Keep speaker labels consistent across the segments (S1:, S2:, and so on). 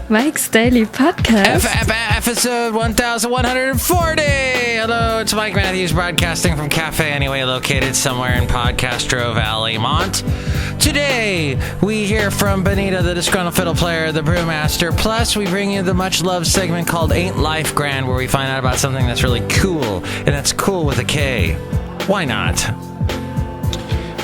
S1: Mike's Daily Podcast.
S2: Episode 1140. Hello, it's Mike Matthews broadcasting from Cafe Anyway, located somewhere in Podcastro Valley, Mont. Today, we hear from Benita, the Disgruntled Fiddle Player, the Brewmaster. Plus, we bring you the much-loved segment called Ain't Life Grand, where we find out about something that's really cool, and that's cool with a K. Why not?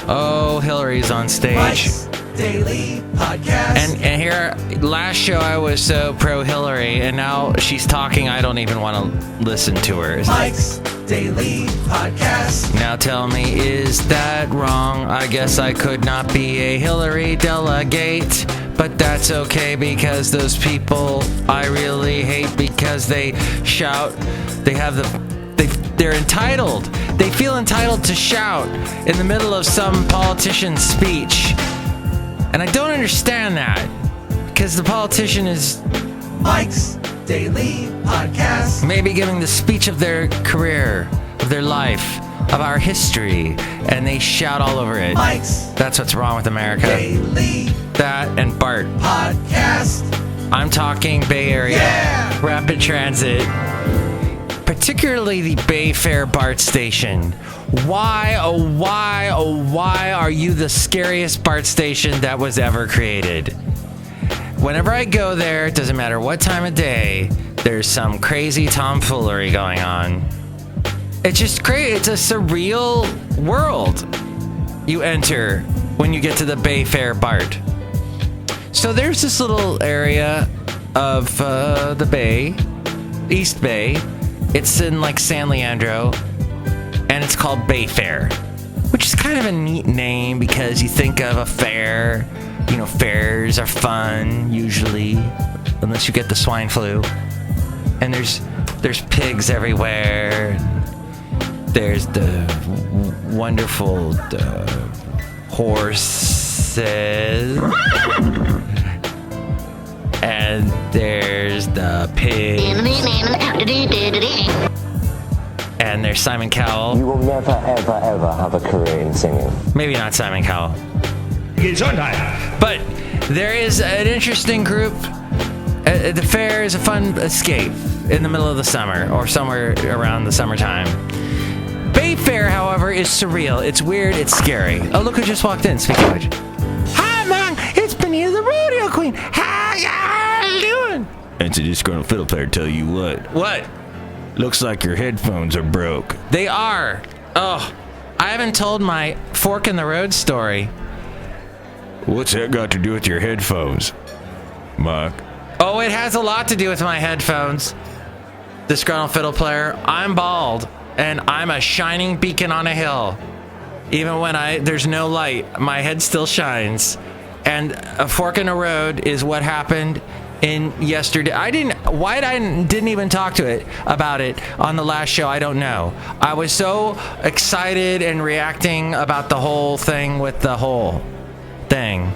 S2: Oh, Hillary's on stage.
S3: Mike's Daily Podcast.
S2: And here, last show I was so pro-Hillary, and now she's talking, I don't even want to listen to her.
S3: Mike's Daily Podcast.
S2: Now tell me, is that wrong? I guess I could not be a Hillary delegate, but that's okay because those people I really hate because they shout, they're entitled. They feel entitled to shout in the middle of some politician's speech. And I don't understand that, because the politician is
S3: Mike's Daily Podcast.
S2: maybe giving the speech of their career, of their life, of our history, and they shout all over it.
S3: Mike's
S2: That's what's wrong with America.
S3: Daily
S2: That and BART.
S3: Podcast.
S2: I'm talking Bay Area,
S3: Yeah!
S2: rapid transit, particularly the Bayfair BART station. Why, oh why, oh why are you the scariest BART station that was ever created? Whenever I go there, it doesn't matter what time of day, there's some crazy tomfoolery going on. It's just crazy. It's a surreal world you enter when you get to the Bayfair BART. So there's this little area of the Bay, East Bay. It's in like San Leandro, and it's called Bayfair, which is kind of a neat name because you think of a fair. You know, fairs are fun usually, unless you get the swine flu. And there's pigs everywhere. There's the wonderful horses. And there's the pig. And there's Simon Cowell.
S4: You will never, ever, ever have a career in singing.
S2: Maybe not Simon Cowell. But there is an interesting group. The fair is a fun escape in the middle of the summer or somewhere around the summertime. Bayfair, however, is surreal. It's weird. It's scary. Oh, look who just walked in. Speaking of which. Hi, Mom. It's Benita, the rodeo queen. How you doing?
S5: It's a disgruntled fiddle player, tell you what.
S2: What?
S5: Looks like your headphones are broke.
S2: They are. Oh, I haven't told my fork in the road story.
S5: What's that got to do with your headphones, Mike?
S2: Oh, it has a lot to do with my headphones. Disgruntled Fiddle Player. I'm bald, and I'm a shining beacon on a hill. Even when there's no light, my head still shines. And a fork in the road is what happened in yesterday. I didn't even talk about it on the last show. I don't know. I was so excited and reacting about the whole thing with the whole thing.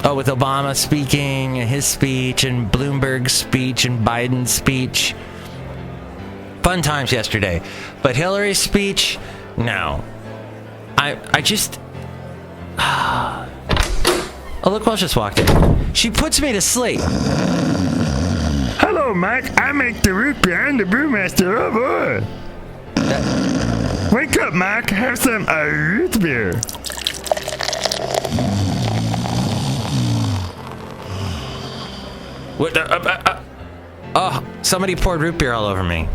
S2: Oh, with Obama speaking and his speech and Bloomberg's speech and Biden's speech. Fun times yesterday. But Hillary's speech, no. I just... Oh, look, Welsh just walked in. She puts me to sleep.
S5: Hello, Mike. I make the root beer. I'm the brewmaster. Oh, boy. Wake up, Mike. Have some root beer.
S2: What? Oh, somebody poured root beer all over me.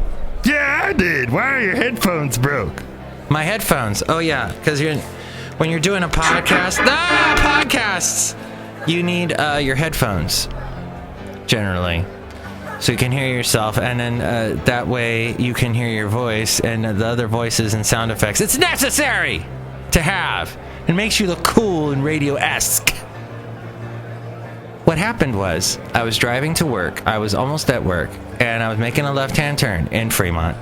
S5: Yeah, I did. Why are your headphones broke?
S2: My headphones. Oh, yeah, because when you're doing a podcast... podcasts! You need your headphones, generally, so you can hear yourself, and then that way you can hear your voice and the other voices and sound effects. It's necessary to have. It makes you look cool and radio-esque. What happened was, I was driving to work. I was almost at work, and I was making a left-hand turn in Fremont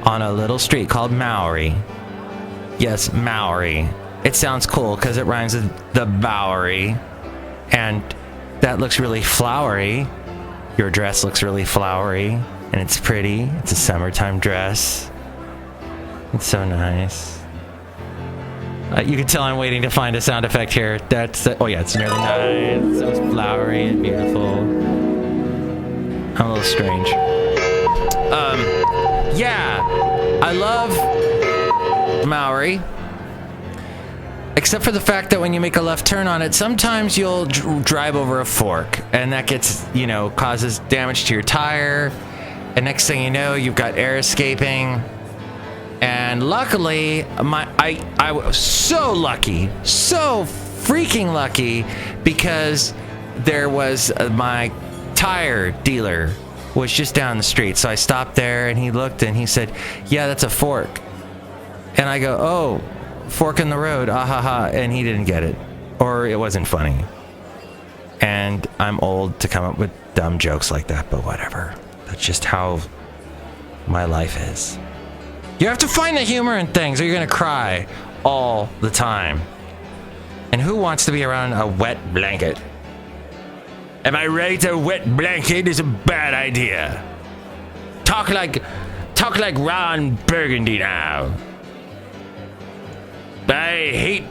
S2: on a little street called Maori. Yes, Maori. It sounds cool because it rhymes with the Bowery, and that looks really flowery. Your dress looks really flowery, and it's pretty. It's a summertime dress. It's so nice. You can tell I'm waiting to find a sound effect here. Oh yeah, it's nearly 9. It's so flowery and beautiful. I'm a little strange. Yeah, I love Maori. Except for the fact that when you make a left turn on it, sometimes you'll drive over a fork, and that gets, causes damage to your tire. And next thing you know, you've got air escaping. And luckily, I was so lucky, so freaking lucky, because there was my tire dealer was just down the street. So I stopped there, and he looked, and he said, "Yeah, that's a fork." And I go, "Oh, fork in the road, ah ha ha," and he didn't get it, or it wasn't funny. And I'm old to come up with dumb jokes like that, but whatever. That's just how my life is. You have to find the humor in things, or you're gonna cry all the time. And who wants to be around a wet blanket? Am I right? A wet blanket is a bad idea. Talk like Ron Burgundy now. I hate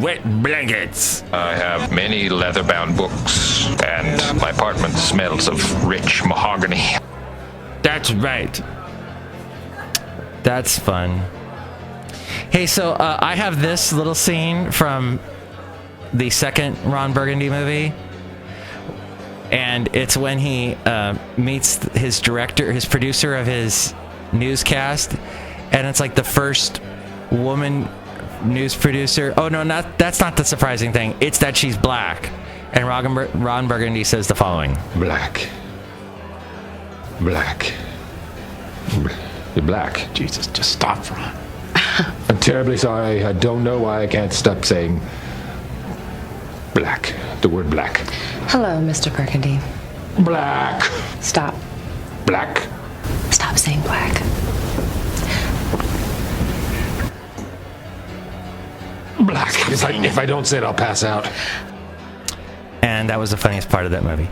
S2: wet blankets.
S6: I have many leather-bound books, and my apartment smells of rich mahogany.
S2: That's right. That's fun. Hey, so I have this little scene from the second Ron Burgundy movie. And it's when he meets his director, his producer of his newscast. And it's like the first woman news producer. Oh no, that's not the surprising thing. It's that she's black. And Ron Burgundy says the following:
S7: Black. You're black.
S8: Jesus, just stop, Ron.
S7: I'm terribly sorry. I don't know why I can't stop saying black. The word black.
S9: Hello, Mr. Burgundy.
S7: Black.
S9: Stop.
S7: Black.
S9: Stop saying black.
S7: Black. If I don't say it, I'll pass out.
S2: And that was the funniest part of that movie.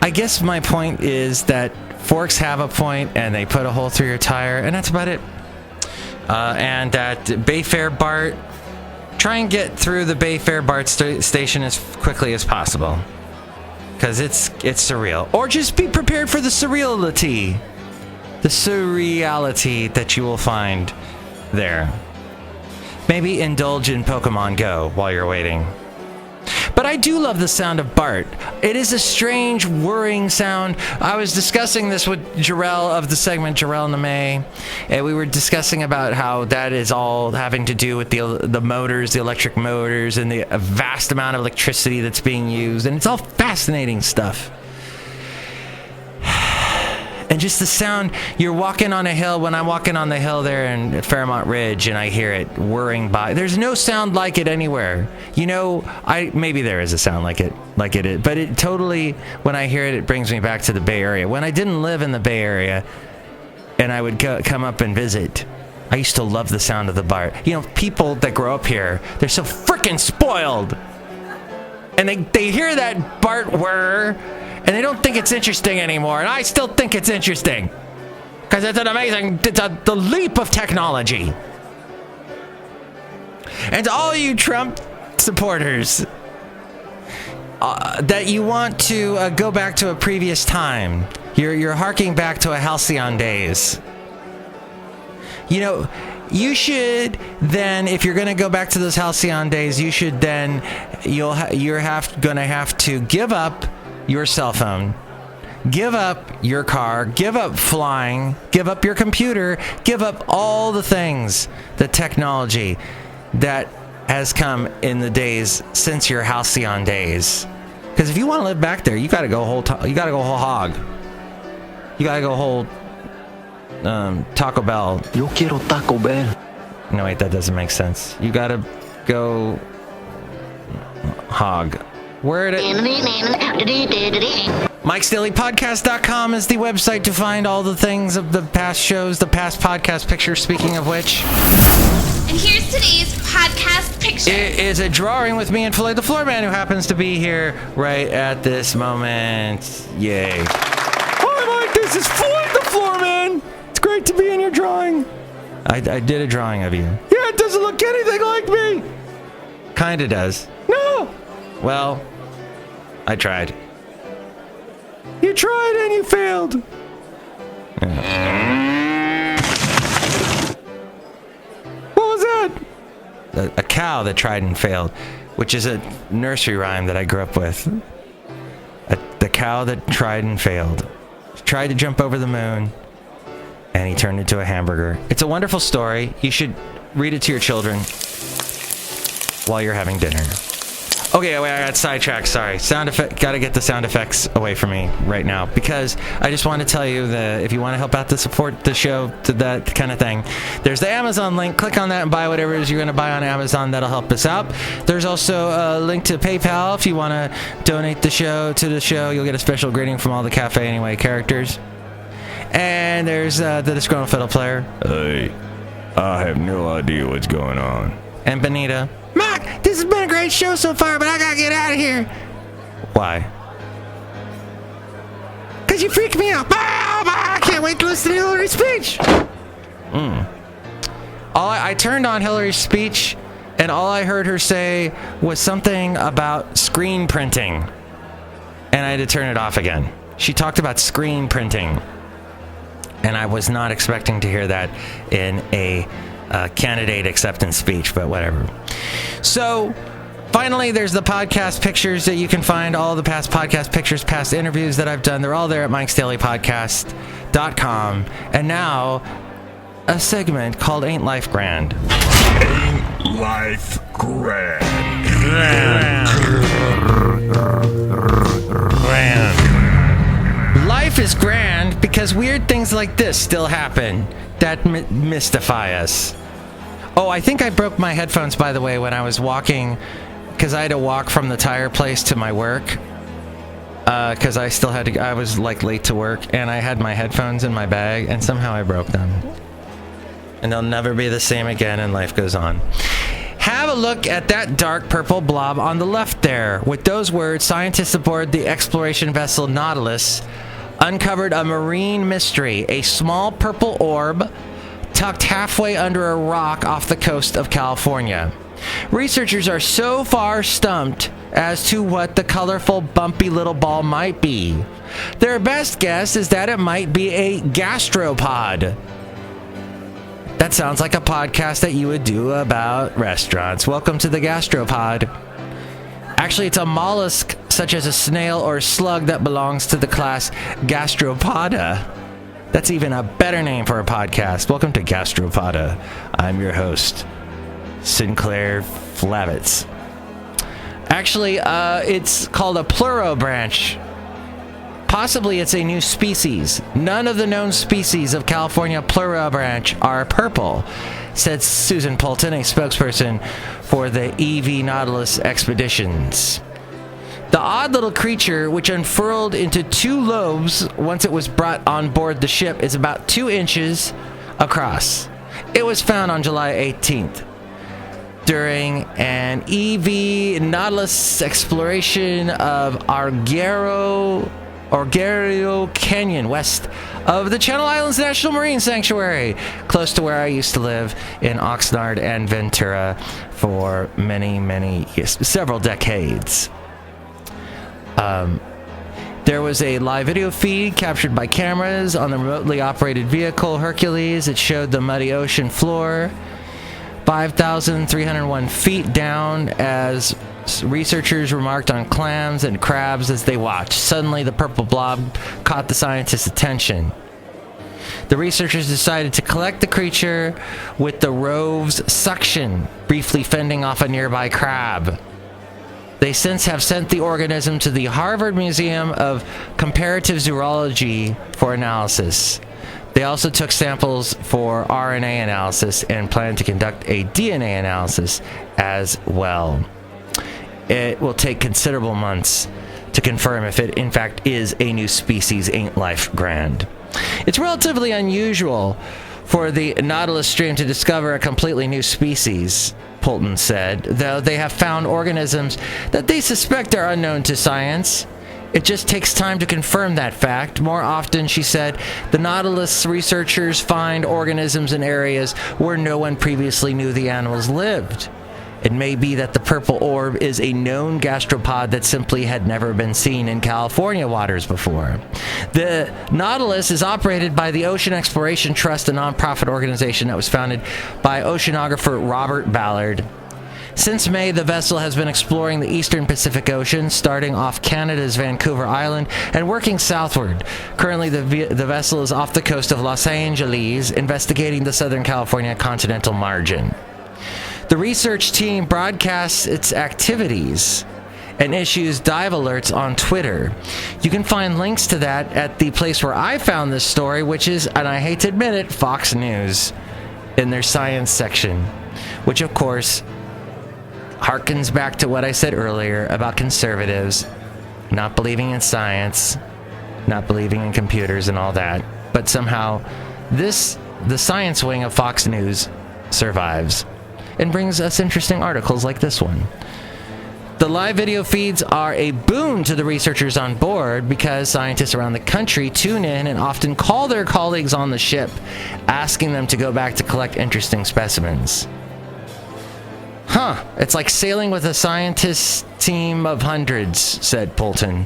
S2: I guess my point is that forks have a point, and they put a hole through your tire, and that's about it. And that Bayfair BART, try and get through the Bayfair BART station as quickly as possible, because it's surreal. Or just be prepared for the surreality that you will find there. Maybe indulge in Pokemon Go while you're waiting. But I do love the sound of BART. It is a strange, whirring sound. I was discussing this with Jarrell of the segment Jarrell and the May, and we were discussing about how that is all having to do with the motors, the electric motors, and the vast amount of electricity that's being used, and it's all fascinating stuff. And just the sound, you're walking on a hill, when I'm walking on the hill there in Fairmont Ridge, and I hear it whirring by. There's no sound like it anywhere. Maybe there is a sound like it is, but it totally, when I hear it, it brings me back to the Bay Area. When I didn't live in the Bay Area, and I would come up and visit, I used to love the sound of the BART. People that grow up here, they're so freaking spoiled. And they hear that BART whir, and they don't think it's interesting anymore. And I still think it's interesting, because it's the leap of technology. And to all you Trump supporters that you want to go back to a previous time, you're harking back to a halcyon days. You should then, if you're going to go back to those halcyon days, you're gonna have to give up your cell phone, give up your car, give up flying, give up your computer, give up all the things, the technology that has come in the days since your halcyon days. Because if you want to live back there, you got to go whole hog. You got to go whole Taco Bell.
S4: Yo quiero Taco Bell.
S2: No, wait, that doesn't make sense. You got to go hog. Mike'sDailyPodcast.com is the website to find all the things of the past shows, the past podcast pictures, speaking of which.
S10: And here's today's podcast picture.
S2: It is a drawing with me and Floyd the Floorman, who happens to be here right at this moment. Yay. Hi, Mike, this is Floyd the Floorman. It's great to be in your drawing. I did a drawing of you. Yeah, it doesn't look look anything like me. Kinda does. No. Well, I tried. You tried and you failed. What was that? A cow that tried and failed, which is a nursery rhyme that I grew up with. The cow that tried and failed. He tried to jump over the moon, and he turned into a hamburger. It's a wonderful story. You should read it to your children while you're having dinner. Okay, wait, I got sidetracked. Sorry. Sound effect. Got to get the sound effects away from me right now, because I just want to tell you that if you want to help out to support the show, to that kind of thing, there's the Amazon link. Click on that and buy whatever it is you're going to buy on Amazon. That'll help us out. There's also a link to PayPal if you want to donate to the show. You'll get a special greeting from all the Cafe Anyway characters. And there's the Disgruntled Fiddle Player.
S5: Hey, I have no idea what's going on.
S2: And Benita. Mark, this has been a great show so far, but I gotta get out of here. Why? Because you freak me out. I can't wait to listen to Hillary's speech. I turned on Hillary's speech, and all I heard her say was something about screen printing. And I had to turn it off again. She talked about screen printing. And I was not expecting to hear that in a candidate acceptance speech, but whatever. So, finally, there's the podcast pictures that you can find. All the past podcast pictures, past interviews that I've done. They're all there at Mike'sDailyPodcast.com. And now, a segment called Ain't Life Grand.
S5: Ain't life grand.
S2: Life is grand because weird things like this still happen that mystify us. Oh, I think I broke my headphones, by the way, when I was walking, because I had to walk from the tire place to my work, because I was like late to work, and I had my headphones in my bag, and somehow I broke them. And they'll never be the same again, and life goes on. Have a look at that dark purple blob on the left there. With those words, scientists aboard the exploration vessel Nautilus uncovered a marine mystery, a small purple orb tucked halfway under a rock off the coast of California. Researchers are so far stumped as to what the colorful, bumpy little ball might be. Their best guess is that it might be a gastropod. That sounds like a podcast that you would do about restaurants. Welcome to the gastropod. Actually, it's a mollusk such as a snail or slug that belongs to the class Gastropoda. That's even a better name for a podcast. Welcome to Gastropoda. I'm your host, Sinclair Flavitz. Actually, it's called a plurobranch. Possibly it's a new species. None of the known species of California plurobranch are purple, said Susan Poulton, a spokesperson for the EV Nautilus expeditions. The odd little creature, which unfurled into two lobes once it was brought on board the ship, is about 2 inches across. It was found on July 18th during an EV Nautilus exploration of Arguello Canyon, west of the Channel Islands National Marine Sanctuary, close to where I used to live in Oxnard and Ventura for many years, several decades. There was a live video feed captured by cameras on the remotely operated vehicle Hercules. It showed the muddy ocean floor 5,301 feet down as researchers remarked on clams and crabs as they watched. Suddenly, the purple blob caught the scientists' attention. The researchers decided to collect the creature with the rove's suction, briefly fending off a nearby crab. They since have sent the organism to the Harvard Museum of Comparative Zoology for analysis. They also took samples for RNA analysis and plan to conduct a DNA analysis as well. It will take considerable months to confirm if it in fact is a new species. Ain't life grand. It's relatively unusual for the Nautilus stream to discover a completely new species, Poulton said, though they have found organisms that they suspect are unknown to science. It just takes time to confirm that fact. More often, she said, the Nautilus researchers find organisms in areas where no one previously knew the animals lived. It may be that the purple orb is a known gastropod that simply had never been seen in California waters before. The Nautilus is operated by the Ocean Exploration Trust, a nonprofit organization that was founded by oceanographer Robert Ballard. Since May, the vessel has been exploring the eastern Pacific Ocean, starting off Canada's Vancouver Island and working southward. Currently, the vessel is off the coast of Los Angeles, investigating the Southern California continental margin. The research team broadcasts its activities and issues dive alerts on Twitter. You can find links to that at the place where I found this story, which is, and I hate to admit it, Fox News, in their science section, which of course harkens back to what I said earlier about conservatives not believing in science, not believing in computers and all that. But somehow the science wing of Fox News survives and brings us interesting articles like this one. The live video feeds are a boon to the researchers on board because scientists around the country tune in and often call their colleagues on the ship, asking them to go back to collect interesting specimens. It's like sailing with a scientist team of hundreds, said Polton.